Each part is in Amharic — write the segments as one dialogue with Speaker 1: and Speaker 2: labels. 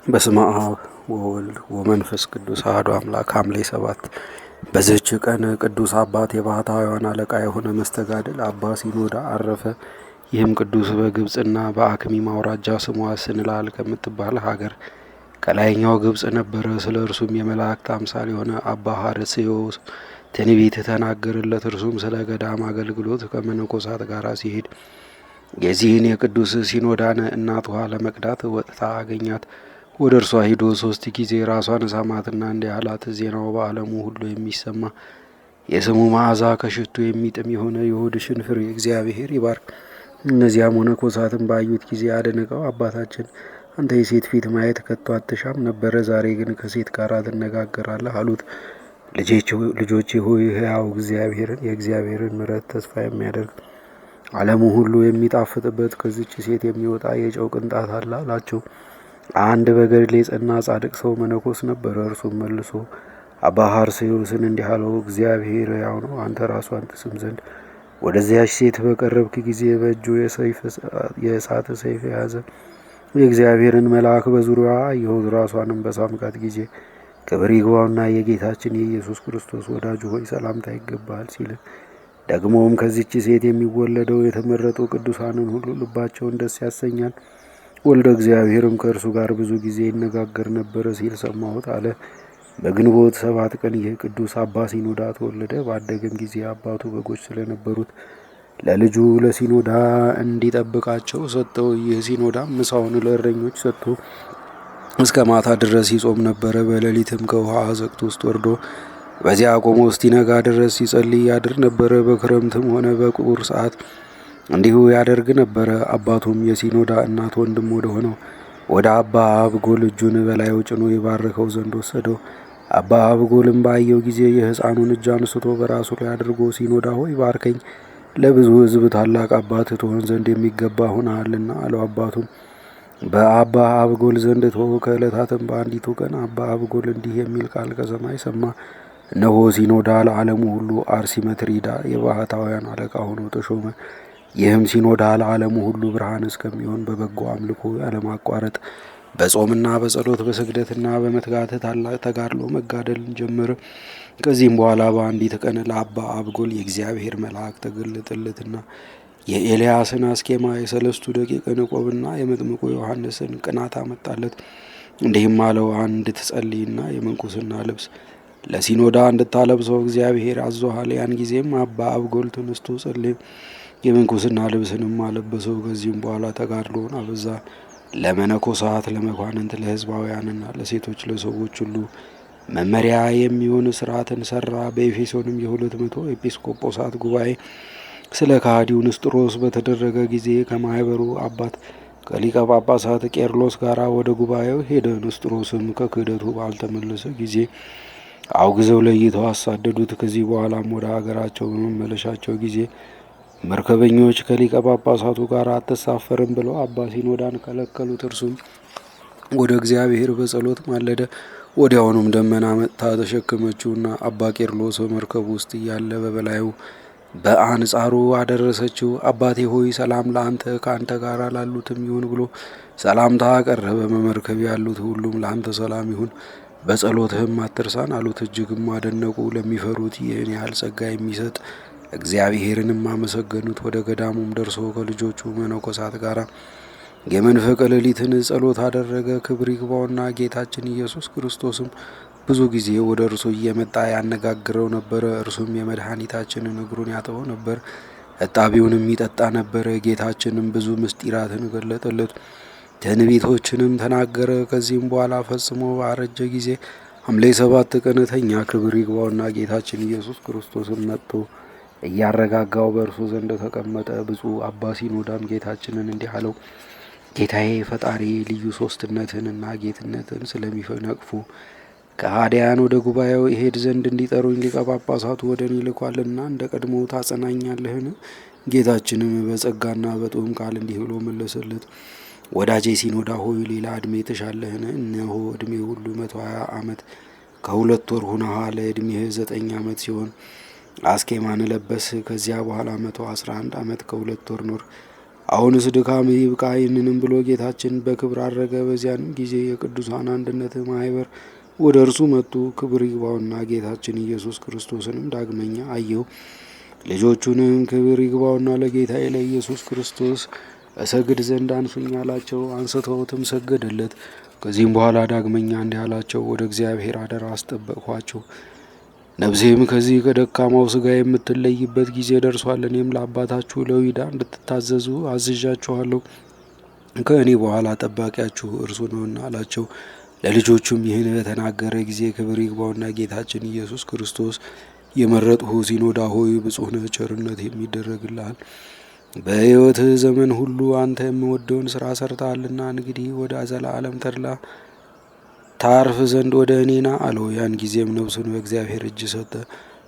Speaker 1: በስመ አብ ወወልድ ወመንፈስ ቅዱስ አሐዱ አምላክ። ሐምሌ 7 በዚህች ቀን ቅዱስ አባት የባሕታውያን አለቃ የሆነ መስተጋድል አባ ሲኖዳ አረፈ። ይህም ቅዱስ በግብፅና በአክሚም አውራጃ ስሟ ስንላል ከምትባል ሀገር ከላይኛው ግብፅ ነበረ። ስለ እርሱም የመላእክት አምሳል የሆነ አባ ሐርስዮስ ትንቢት ተናገረለት። እርሱም ስለ ገዳም አገልግሎት ከመነኮሳት ጋር ሲሄድ የዚህን የቅዱስ ሲኖዳን እናት ውሃ ለመቅዳት ወጥታ አገኛት። ወደ እርሷ ሂዶ 3 ጊዜ ራሷን ሳማትና እንዲህ አላት። ዜናው በዓለሙ ሁሉ የሚሰማ የስሙ መዓዛ ከሽቱ የሚጥም የሆነ የሆድሽን ፍሬ እግዚአብሔር ይባርክ። እነዚያም መነኮሳትን ባዩት ጊዜ አደንቀው አባታችን አንተ የሴት ፊት ማየት ከቶ አትሻም ነበረ፣ ዛሬ ግን ከሴት ጋር ትነጋገራለህ አሉት። ልጆቼ ሆይ ሕያው እግዚአብሔርን የእግዚአብሔርን ምሕረት ተስፋ የሚያደርግ ዓለሙ ሁሉ የሚጣፍጥበት ከዚች ሴት የሚወጣ የጨው ቅንጣት አለ አላቸው። አንድ በገድል የጸና ጻድቅ ሰው መነኮስ ነበረ። እርሱም መልሶ አባ ሐርስዮስን እንዲህ አለው፣ እግዚአብሔር ሕያው ነው። አንተ ራሷን ትስም ዘንድ ወደዚያች ሴት በቀረብክ ጊዜ በእጁ የእሳት ሰይፍ የያዘ የእግዚአብሔርን መልአክ በዙሪያዋ አየሁት። ራሷንም በሳምካት ጊዜ ክብር ይግባውና የጌታችን የኢየሱስ ክርስቶስ ወዳጁ ሆይ ሰላምታ ይገባሃል ሲል፣ ደግሞም ከዚች ሴት የሚወለደው የተመረጡ ቅዱሳንን ሁሉ ልባቸውን ደስ ያሰኛል። ወልደ እግዚአብሔርም ከእርሱ ጋር ብዙ ጊዜ ይነጋገር ነበረ ሲል ሰማሁት አለ። በግንቦት 7 ቀን ይህ ቅዱስ አባ ሲኖዳ ተወለደ። ባደገም ጊዜ አባቱ በጎች ስለነበሩት ለልጁ ለሲኖዳ እንዲጠብቃቸው ሰጠው። ይህ ሲኖዳ ምሳውን ለእረኞች ሰጥቶ እስከ ማታ ድረስ ይጾም ነበረ። በሌሊትም ከውሃ አዘቅት ውስጥ ወርዶ በዚያ ቆሞ እስኪነጋ ድረስ ሲጸልይ ያድር ነበረ። በክረምትም ሆነ በቁር ሰዓት እንዲሁ ያደርግ ነበረ። አባቱም የሲኖዳ እናት ወንድም ወደ ሆነው ወደ አባ አብጎል እጁን በላዩ ጭኖ የባረከው ዘንድ ወሰደው። አባ አብጎልም ባየው ጊዜ የሕፃኑን እጅ አንስቶ በራሱ ላይ አድርጎ ሲኖዳ ሆይ ባርከኝ፣ ለብዙ ሕዝብ ታላቅ አባት ትሆን ዘንድ የሚገባ ሆነሃልና አለው። አባቱም በአባ አብጎል ዘንድ ተወው። ከዕለታትም በአንዲቱ ቀን አባ አብጎል እንዲህ የሚል ቃል ከሰማይ ሰማ። እነሆ ሲኖዳ ለዓለሙ ሁሉ አርሲመትሪዳ የባሕታውያን አለቃ ሆኖ ተሾመ። ይህም ሲኖዳ ለዓለሙ ሁሉ ብርሃን እስከሚሆን በበጎ አምልኮ ያለማቋረጥ በጾምና በጸሎት በስግደትና በመትጋት ታላቅ ተጋድሎ መጋደልን ጀመረ። ከዚህም በኋላ በአንዲት ቀን ለአባ አብጎል የእግዚአብሔር መልአክ ተገለጠለትና የኤልያስን አስኬማ የሰለስቱ ደቂቅን ቆብና የመጥምቁ ዮሐንስን ቅናት አመጣለት። እንዲህም አለው፣ አንድ ትጸልይና የምንኩስና ልብስ ለሲኖዳ እንድታለብሰው እግዚአብሔር አዞሃል። ያን ጊዜም አባ አብጎል ተነስቶ ጸለየ፣ የምንኩስና ልብስንም አለበሰው። ከዚህም በኋላ ተጋድሎን አበዛ። ለመነኮሳት፣ ለመኳንንት፣ ለሕዝባውያንና ለሴቶች ለሰዎች ሁሉ መመሪያ የሚሆን ስርዓትን ሰራ። በኤፌሶንም የ200 ኤጲስቆጶሳት ጉባኤ ስለ ከሃዲው ንስጥሮስ በተደረገ ጊዜ ከማኅበሩ አባት ከሊቀ ጳጳሳት ቄርሎስ ጋር ወደ ጉባኤው ሄደ። ንስጥሮስም ከክህደቱ ባልተመለሰ ጊዜ አውግዘው ለይተው አሳደዱት። ከዚህ በኋላም ወደ ሀገራቸው በመመለሻቸው ጊዜ መርከበኞች ከሊቀ ጳጳሳቱ ጋር አትሳፈርም ብለው አባ ሲኖዳን ከለከሉት። እርሱም ወደ እግዚአብሔር በጸሎት ማለደ። ወዲያውኑም ደመና መጥታ ተሸከመችውና አባ ቄርሎስ በመርከቡ ውስጥ እያለ በበላዩ በአንጻሩ አደረሰችው። አባቴ ሆይ ሰላም ለአንተ ከአንተ ጋር ላሉትም ይሁን ብሎ ሰላምታ አቀረበ። በመርከብ ያሉት ሁሉም ለአንተ ሰላም ይሁን፣ በጸሎትህም አትርሳን አሉት። እጅግም አደነቁ። ለሚፈሩት ይህን ያህል ጸጋ የሚሰጥ እግዚአብሔርንም አመሰገኑት። ወደ ገዳሙም ደርሶ ከልጆቹ መነኮሳት ጋር የመንፈቀ ሌሊትን ጸሎት አደረገ። ክብር ይግባውና ጌታችን ኢየሱስ ክርስቶስም ብዙ ጊዜ ወደ እርሱ እየመጣ ያነጋግረው ነበረ። እርሱም የመድኃኒታችንን እግሩን ያጥበው ነበር፣ እጣቢውንም ይጠጣ ነበረ። ጌታችንም ብዙ ምስጢራትን ገለጠለት፣ ትንቢቶችንም ተናገረ። ከዚህም በኋላ ፈጽሞ ባረጀ ጊዜ ሐምሌ 7 ቀን ተኛ። ክብር ይግባውና ጌታችን ኢየሱስ ክርስቶስም መጥቶ እያረጋጋው በእርሱ ዘንድ ተቀመጠ። ብፁዕ አባ ሲኖዳም ጌታችንን እንዲህ አለው፣ ጌታዬ ፈጣሪ ልዩ ሶስትነትንና ጌትነትን ስለሚነቅፉ ከሃዲያን ወደ ጉባኤው ይሄድ ዘንድ እንዲጠሩኝ ሊቀ ጳጳሳቱ ወደ እኔ ልኳልና እንደ ቀድሞ ታጸናኛለህን? ጌታችንም በጸጋና በጦም ቃል እንዲህ ብሎ መለሰለት፣ ወዳጄ ሲኖዳ ሆይ ሌላ ዕድሜ ትሻለህን? እነሆ ዕድሜ ሁሉ 120 ዓመት ከ2 ወር ሆነሃል። ዕድሜህ 9 ዓመት ሲሆን አስኬማን ለበስ። ከዚያ በኋላ 111 ዓመት ከ2 ወር ኖር። አሁንስ ድካም ይብቃ። ይህንንም ብሎ ጌታችን በክብር አረገ። በዚያንም ጊዜ የቅዱሳን አንድነት ማህበር ወደ እርሱ መጡ። ክብር ይግባውና ጌታችን ኢየሱስ ክርስቶስንም ዳግመኛ አየው። ልጆቹንም ክብር ይግባውና ለጌታዬ ለኢየሱስ ክርስቶስ እሰግድ ዘንድ አንሱኝ አላቸው። አንስተውትም ሰገደለት። ከዚህም በኋላ ዳግመኛ እንዲህ አላቸው፣ ወደ እግዚአብሔር አደራ አስጠበቅኋቸው። ነፍሴም ከዚህ ከደካማው ስጋ የምትለይበት ጊዜ ደርሷል። እኔም ለአባታችሁ ለይሁዳ እንድትታዘዙ አዝዣችኋለሁ። ከእኔ በኋላ ጠባቂያችሁ እርሱ ነውና አላቸው። ለልጆቹም ይህን በተናገረ ጊዜ ክብር ይግባውና ጌታችን ኢየሱስ ክርስቶስ የመረጥሁ ሲኖዳ ሆይ ብፁዕ ነህ፣ ቸርነት የሚደረግልሃል። በሕይወትህ ዘመን ሁሉ አንተ የምወደውን ስራ ሰርተሃልና እንግዲህ ወደ ዘላለም ተድላ ታርፍ ዘንድ ወደ እኔና አለው። ያን ጊዜም ነፍሱን በእግዚአብሔር እጅ ሰጠ።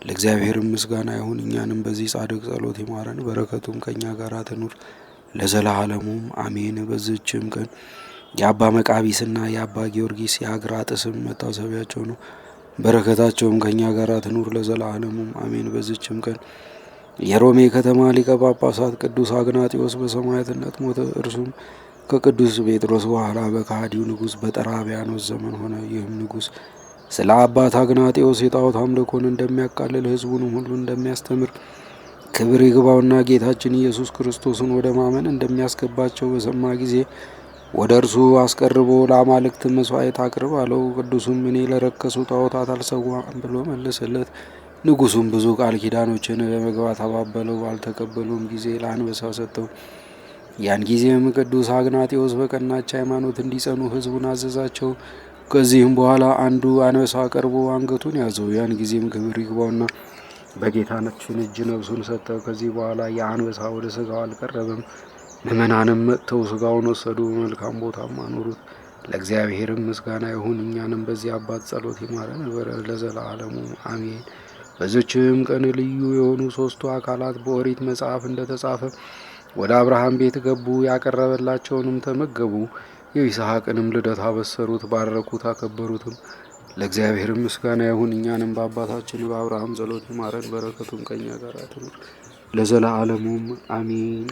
Speaker 1: ለእግዚአብሔርም ምስጋና ይሁን፣ እኛንም በዚህ ጻድቅ ጸሎት ይማረን፣ በረከቱም ከእኛ ጋር ትኑር ለዘላለሙም አሜን። በዚችም ቀን የአባ መቃቢስና የአባ ጊዮርጊስ የአግራጥስም መታሰቢያቸው ነው። በረከታቸውም ከእኛ ጋር ትኑር ለዘላለሙም አሜን። በዚችም ቀን የሮሜ ከተማ ሊቀ ጳጳሳት ቅዱስ አግናጢዎስ በሰማዕትነት ሞተ። እርሱም ከቅዱስ ጴጥሮስ በኋላ በከሃዲው ንጉሥ በጠራቢያኖስ ዘመን ሆነ። ይህም ንጉሥ ስለ አባት አግናጢዎስ የጣዖት አምልኮን እንደሚያቃልል ሕዝቡንም ሁሉ እንደሚያስተምር ክብር ይግባውና ጌታችን ኢየሱስ ክርስቶስን ወደ ማመን እንደሚያስገባቸው በሰማ ጊዜ ወደ እርሱ አስቀርቦ ለአማልክት መስዋዕት አቅርብ አለው። ቅዱሱም እኔ ለረከሱ ጣዖታት አልሰዋም ብሎ መለሰለት። ንጉሱም ብዙ ቃል ኪዳኖችን በመግባት አባበለው። ባልተቀበሉም ጊዜ ለአንበሳ ሰጠው። ያን ጊዜም ቅዱስ አግናጢዎስ በቀናች ሃይማኖት እንዲጸኑ ሕዝቡን አዘዛቸው። ከዚህም በኋላ አንዱ አንበሳ ቀርቦ አንገቱን ያዘው። ያን ጊዜም ክብር ይግባውና በጌታችን እጅ ነፍሱን ሰጠ። ከዚህ በኋላ የአንበሳ ወደ ስጋው አልቀረበም። ምዕመናንም መጥተው ስጋውን ወሰዱ፣ በመልካም ቦታም አኖሩት። ለእግዚአብሔርም ምስጋና ይሁን፣ እኛንም በዚህ አባት ጸሎት ይማረን ለዘላለሙ አሜን። በዚችም ቀን ልዩ የሆኑ ሶስቱ አካላት በኦሪት መጽሐፍ እንደተጻፈ ወደ አብርሃም ቤት ገቡ። ያቀረበላቸውንም ተመገቡ። የይስሐቅንም ልደት አበሰሩት፣ ባረኩት፣ አከበሩትም። ለእግዚአብሔርም ምስጋና ይሁን፣ እኛንም በአባታችን በአብርሃም ጸሎት ይማረን፣ በረከቱም ከእኛ ጋር ትኑር ለዘላለሙም አሜን።